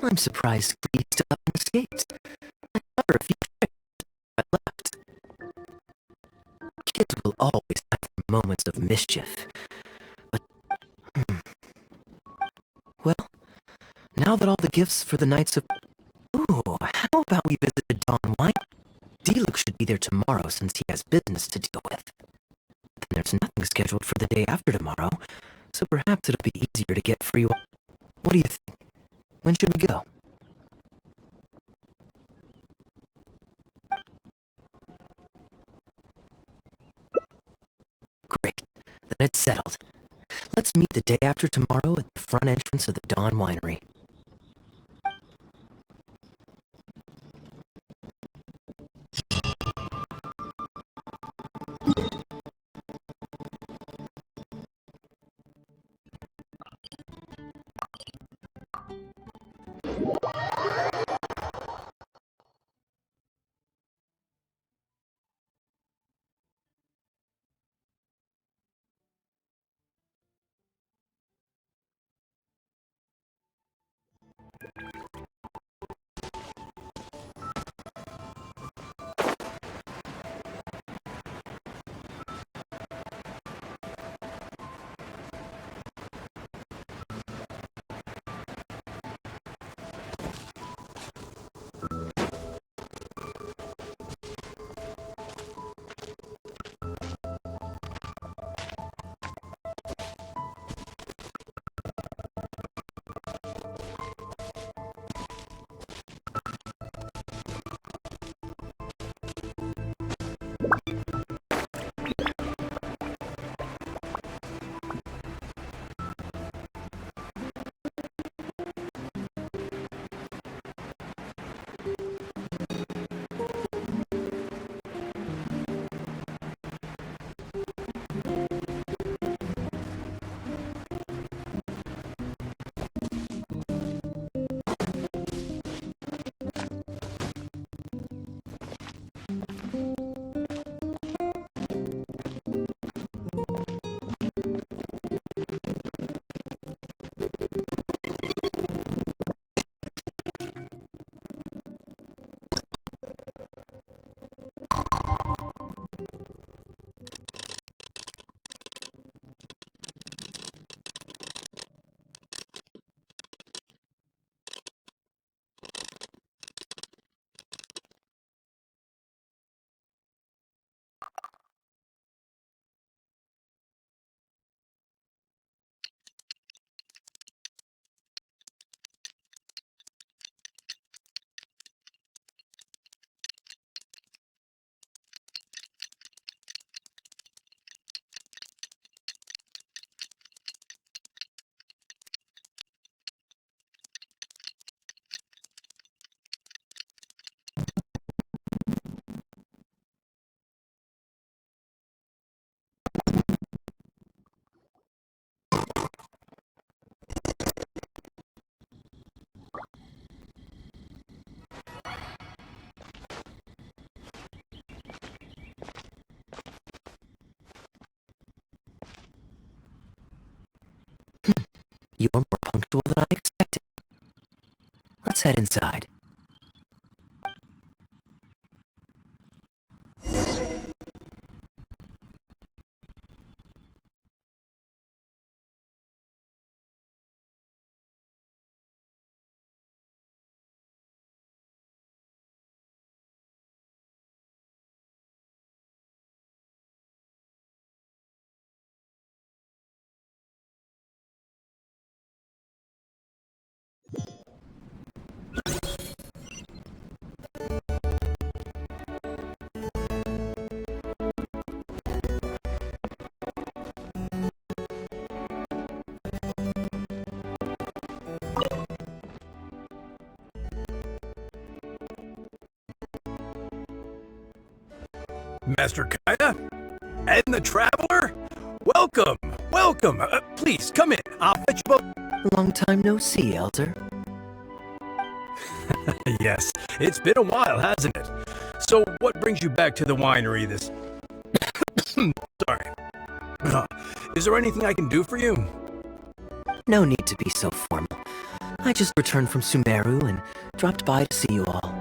I'm surprised Clee still haven't escaped. I thought her a few tricks I left. Kids will always have their moments of mischief. But, well, now that all the gifts for the Knights of... Ooh, how about we visit the Dawn Wine? D-Luke should be there tomorrow since he has business to deal with. Then there's nothing scheduled for the day after tomorrow, so perhaps it'll be easier to get free. What do you think? When should we go? Great. Then it's settled. Let's meet the day after tomorrow at the front entrance of the Dawn Winery. You're more punctual than I expected. Let's head inside. Master Kaeya? And the Traveler? Welcome! Welcome! Please, come in. I'll fetch you both. Long time no see, Elder. Yes, it's been a while, hasn't it? So, what brings you back to the winery this... Sorry. Is there anything I can do for you? No need to be so formal. I just returned from Sumeru and dropped by to see you all.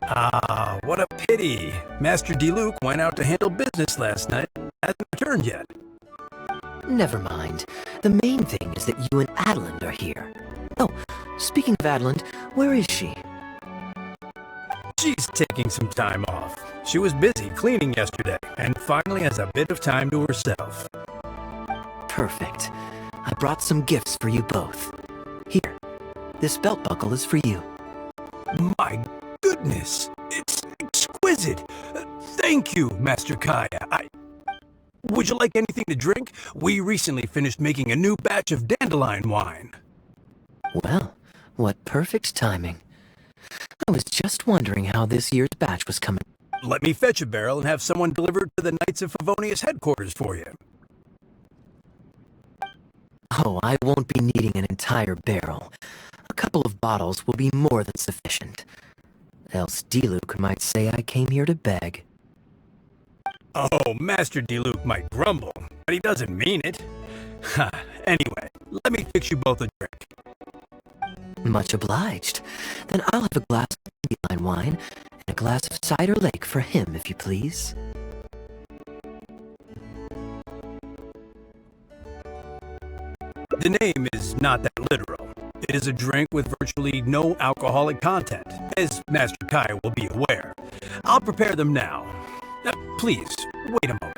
Ah, what a pity. Master Diluc went out to handle business last night. Hasn't returned yet. Never mind. The main thing is that you and Adeline are here. Oh, speaking of Adeline, where is she? She's taking some time off. She was busy cleaning yesterday and finally has a bit of time to herself. Perfect. I brought some gifts for you both. Here, this belt buckle is for you. My goodness, it's exquisite. Thank you, Master Kaeya. Would you like anything to drink? We recently finished making a new batch of dandelion wine. Well, what perfect timing. I was just wondering how this year's batch was coming. Let me fetch a barrel and have someone delivered to the Knights of Favonius headquarters for you. Oh, I won't be needing an entire barrel. A couple of bottles will be more than sufficient. Else Diluc might say I came here to beg. Oh, Master Diluc might grumble, but he doesn't mean it. Anyway, let me fix you both a drink. Much obliged. Then I'll have a glass of dandelion wine and a glass of cider lake for him, if you please. The name is not that literal. It is a drink with virtually no alcoholic content, as Master Kaeya will be aware. I'll prepare them now. Please, wait a moment.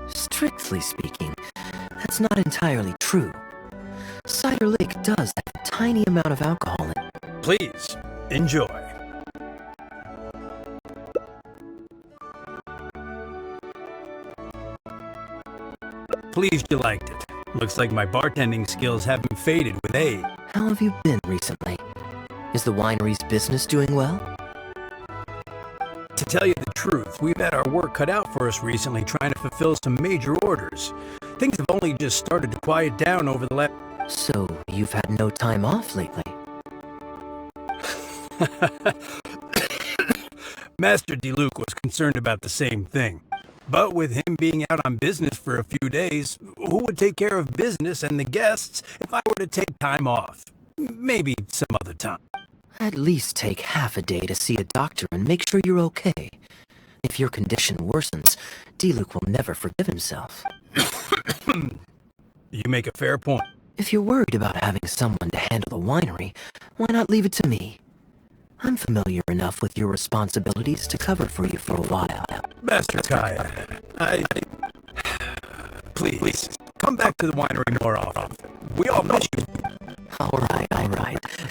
Strictly speaking, that's not entirely true. Cider Lake does have a tiny amount of alcohol in it. Please, enjoy. Pleased you liked it. Looks like my bartending skills haven't faded with age. How have you been recently? Is the winery's business doing well? To tell you the truth, we've had our work cut out for us recently trying to fulfill some major orders. Things have only just started to quiet down over the last... So, you've had no time off lately? Master Diluc was concerned about the same thing. But with him being out on business for a few days, who would take care of business and the guests if I were to take time off? Maybe some other time. At least take half a day to see a doctor and make sure you're okay. If your condition worsens, Diluc will never forgive himself. You make a fair point. If you're worried about having someone to handle the winery, why not leave it to me? I'm familiar enough with your responsibilities to cover for you for a while. Master Kaeya, Please, come back to the winery more often. We all miss you. All right.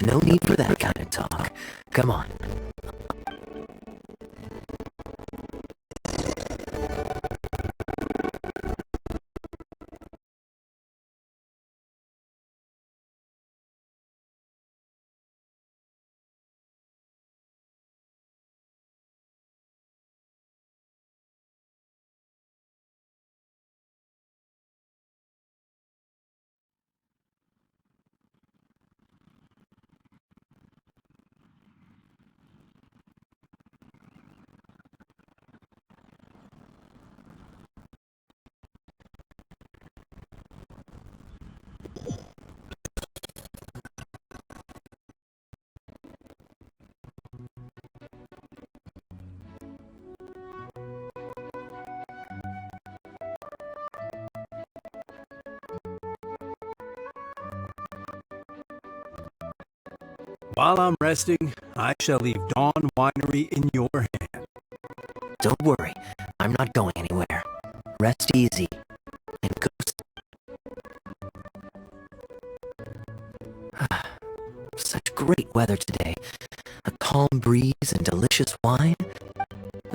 No need for that kind of talk. Come on. While I'm resting, I shall leave Dawn Winery in your hand. Don't worry, I'm not going anywhere. Rest easy. And go. Such great weather today. A calm breeze and delicious wine.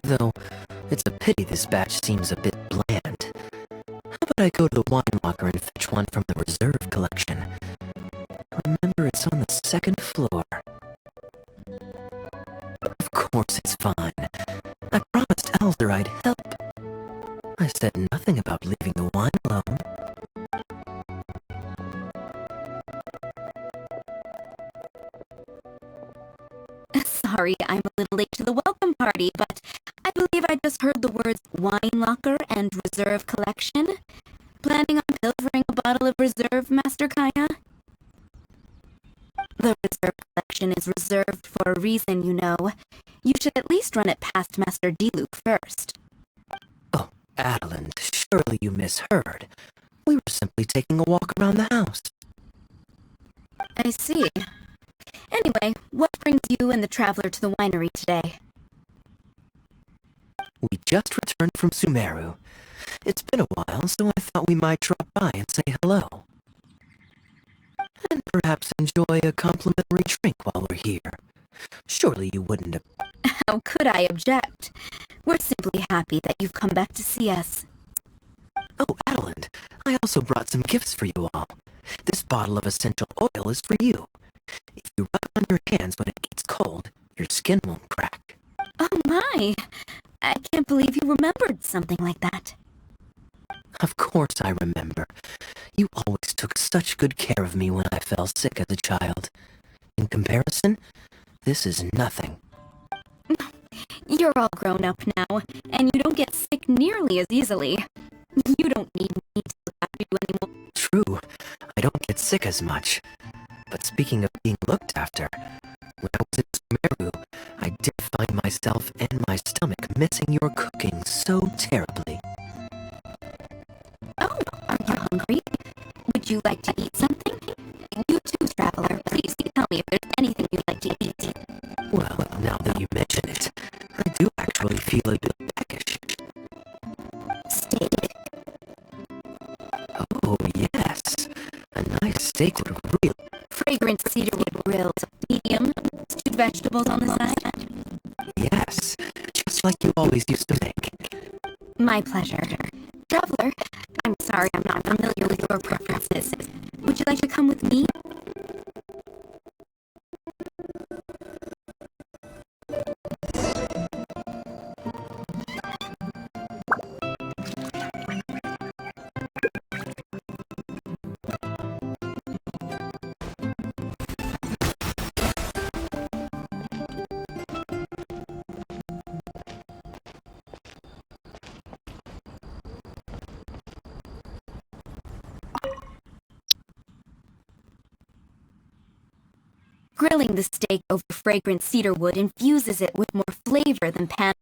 Though, it's a pity this batch seems a bit bland. How about I go to the wine locker and fetch one from the reserve collection? Remember, it's on the second floor. Of course it's fine. I promised Elder I'd help. I said nothing about leaving the wine alone. Sorry, I'm a little late to the welcome party, but I believe heard the words wine locker and reserve collection? Planning on pilfering a bottle of reserve, Master Kaeya? The reserve collection is reserved for a reason, you know. You should at least run it past Master Diluc first. Oh, Adeline, surely you misheard. We were simply taking a walk around the house. I see. Anyway, what brings you and the traveler to the winery today? We just returned from Sumeru. It's been a while, so I thought we might drop by and say hello. And perhaps enjoy a complimentary drink while we're here. Surely you wouldn't have... How could I object? We're simply happy that you've come back to see us. Oh, Adeline, I also brought some gifts for you all. This bottle of essential oil is for you. If you rub it on your hands when it gets cold, your skin won't crack. Oh my! I can't believe you remembered something like that. Of course I remember. You always took such good care of me when I fell sick as a child. In comparison, this is nothing. You're all grown up now, and you don't get sick nearly as easily. You don't need me to look after you anymore. True, I don't get sick as much. But speaking of being looked after, when I was in Sumeru, I did find myself and my stomach missing your cooking so terribly. Oh, are you hungry? Would you like to eat something? You too, traveler. Please tell me if there's anything you'd like to eat. Well, now that you mention it, I do actually feel a bit peckish. Steak. Oh, yes. A nice steak would really... Fragrant cedarwood grills, medium, stewed vegetables on the side. Yes, just like you always used to make. My pleasure. Traveler, I'm sorry I'm not familiar with your preferences. Would you like to come with me? Grilling the steak over fragrant cedarwood infuses it with more flavor than pan